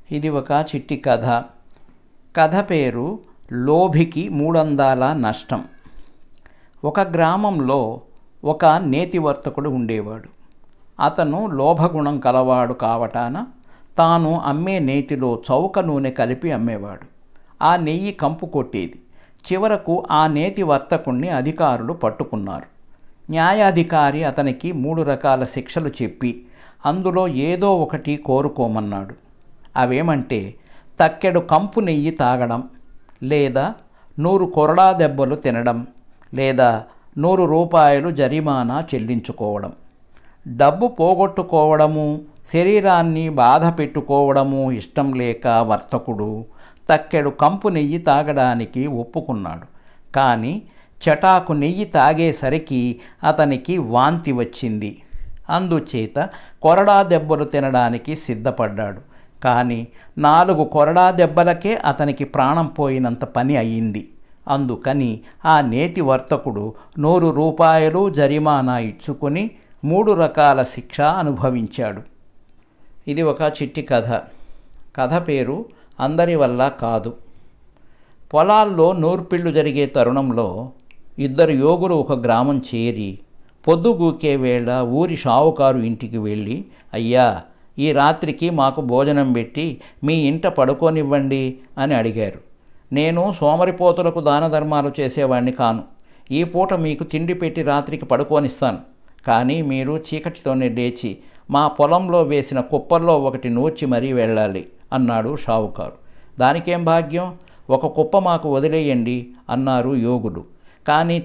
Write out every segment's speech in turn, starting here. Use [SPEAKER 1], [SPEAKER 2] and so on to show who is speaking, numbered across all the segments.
[SPEAKER 1] ఇది ఒక చిట్టి కథ. కథ పేరు లోభికి మూడందాల నష్టం. ఒక గ్రామంలో ఒక నేతివర్తకుడు ఉండేవాడు. అతను లోభగుణం కలవాడు కావటాన తాను అమ్మే నేతిలో చౌక నూనె కలిపి అమ్మేవాడు. ఆ నెయ్యి కంపు కొట్టేది. చివరకు ఆ నేతి వర్తకుణ్ణి అధికారులు పట్టుకున్నారు. న్యాయాధికారి అతనికి 3 రకాల శిక్షలు చెప్పి అందులో ఏదో ఒకటి కోరుకోమన్నాడు. అవేమంటే తక్కెడు కంపు నెయ్యి తాగడం, లేదా 100 కొరడా దెబ్బలు తినడం, లేదా 100 రూపాయలు జరిమానా చెల్లించుకోవడం. డబ్బు పోగొట్టుకోవడము, శరీరాన్ని బాధ పెట్టుకోవడము ఇష్టం లేక వర్తకుడు తక్కెడు కంపు నెయ్యి తాగడానికి ఒప్పుకున్నాడు. కానీ చటాకు నెయ్యి తాగేసరికి అతనికి వాంతి వచ్చింది. అందుచేత కొరడా దెబ్బలు తినడానికి సిద్ధపడ్డాడు. కానీ 4 కొరడా దెబ్బలకే అతనికి ప్రాణం పోయినంత పని అయ్యింది. అందుకని ఆ నేతి వర్తకుడు 100 రూపాయలు జరిమానా ఇచ్చుకొని 3 రకాల శిక్ష అనుభవించాడు. ఇది ఒక చిట్టి కథ. కథ పేరు అందరి వల్ల కాదు. పొలాల్లో నూర్పిళ్ళు జరిగే తరుణంలో 2 యోగులు ఒక గ్రామం చేరి పొద్దుగూకే వేళ ఊరి షావుకారు ఇంటికి వెళ్ళి, అయ్యా, ఈ రాత్రికి మాకు భోజనం పెట్టి మీ ఇంట పడుకోనివ్వండి అని అడిగారు. నేను సోమరిపోతులకు దాన ధర్మాలు చేసేవాణ్ణి కాను. ఈ పూట మీకు తిండి పెట్టి రాత్రికి పడుకోనిస్తాను. కానీ మీరు చీకటితోనే లేచి మా పొలంలో వేసిన కుప్పల్లో ఒకటి నూర్చి మరీ వెళ్ళాలి అన్నాడు షావుకారు. దానికేం భాగ్యం, ఒక కుప్ప మాకు వదిలేయండి అన్నారు యోగులు. కానీ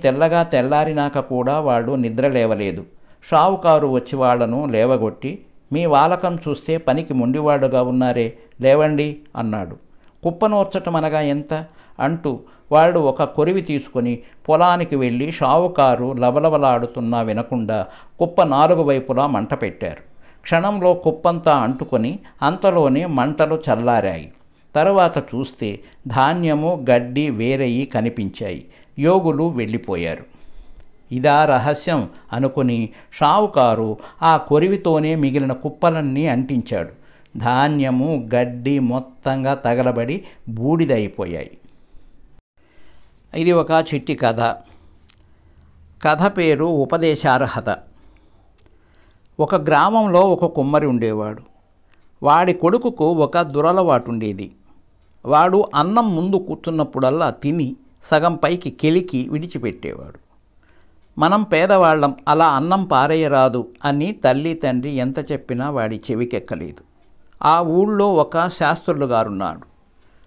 [SPEAKER 1] తెల్లారినాక కూడా వాళ్ళు నిద్ర లేవలేదు. షావుకారు వచ్చి వాళ్లను లేవగొట్టి, మీ వాలకం చూస్తే పనికి మొండివాడుగా ఉన్నారే, లేవండి అన్నాడు. కుప్పనూర్చటం అనగా ఎంత అంటూ వాళ్ళు ఒక కొరివి తీసుకొని పొలానికి వెళ్ళి షావుకారు లబలబలాడుతున్నా వినకుండా కుప్ప 4 వైపులా మంట పెట్టారు. క్షణంలో కుప్పంతా అంటుకొని అంతలోనే మంటలు చల్లారాయి. తరువాత చూస్తే ధాన్యము గడ్డి వేరయి కనిపించాయి. యోగులు వెళ్ళిపోయారు. ఇదా రహస్యం అనుకుని షావుకారు ఆ కొరివితోనే మిగిలిన కుప్పలన్నీ అంటించాడు. ధాన్యము గడ్డి మొత్తంగా తగలబడి బూడిదైపోయాయి. ఇది ఒక చిట్టి కథ. కథ పేరు ఉపదేశార్హత. ఒక గ్రామంలో ఒక కుమ్మరి ఉండేవాడు. వాడి కొడుకుకు ఒక దురలవాటుండేది. వాడు అన్నం ముందు కూర్చున్నప్పుడల్లా తిని సగం పైకి కెలికి విడిచిపెట్టేవాడు. మనం పేదవాళ్ళం, అలా అన్నం పారేయరాదు అని తల్లి తండ్రి ఎంత చెప్పినా వాడి చెవికెక్కలేదు. ఆ ఊళ్ళో ఒక శాస్త్రులు గారున్నాడు.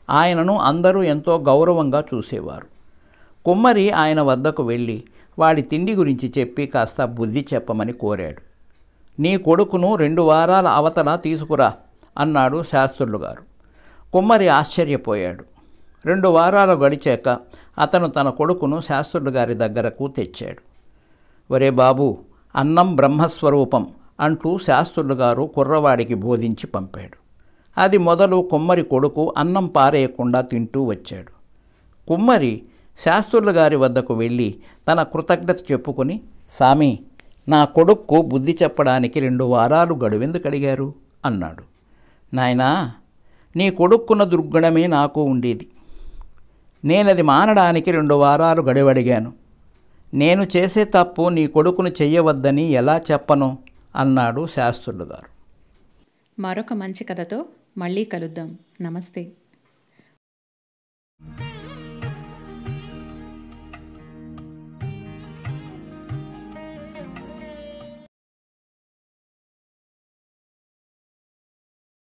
[SPEAKER 1] ఆయనను అందరూ ఎంతో గౌరవంగా చూసేవారు. కుమ్మరి ఆయన వద్దకు వెళ్ళి వాడి తిండి గురించి చెప్పి కాస్త బుద్ధి చెప్పమని కోరాడు. నీ కొడుకును 2 వారాల అవతల తీసుకురా అన్నాడు శాస్త్రులు గారు. కుమ్మరి ఆశ్చర్యపోయాడు. 2 వారాలు గడిచాక అతను తన కొడుకును శాస్త్రులు గారి దగ్గరకు తెచ్చాడు. ఒరే బాబు, అన్నం బ్రహ్మస్వరూపం అంటూ శాస్త్రులు గారు కుర్రవాడికి బోధించి పంపాడు. అది మొదలు కుమ్మరి కొడుకు అన్నం పారేయకుండా తింటూ వచ్చాడు. కుమ్మరి శాస్త్రులు గారి వద్దకు వెళ్ళి తన కృతజ్ఞత చెప్పుకొని, సామి, నా కొడుక్కు బుద్ధి చెప్పడానికి 2 వారాలు గడువెందుకు అడిగారు అన్నాడు. నాయనా, నీ కొడుక్కున్న దుర్గుణమే నాకు ఉండేది. నేనది మానడానికి 2 వారాలు గడువడిగాను. నేను చేసే తప్పు నీ కొడుకును చెయ్యవద్దని ఎలా చెప్పను అన్నాడు శాస్త్రులు గారు.
[SPEAKER 2] మరొక మంచి కథతో మళ్ళీ కలుద్దాం. నమస్తే.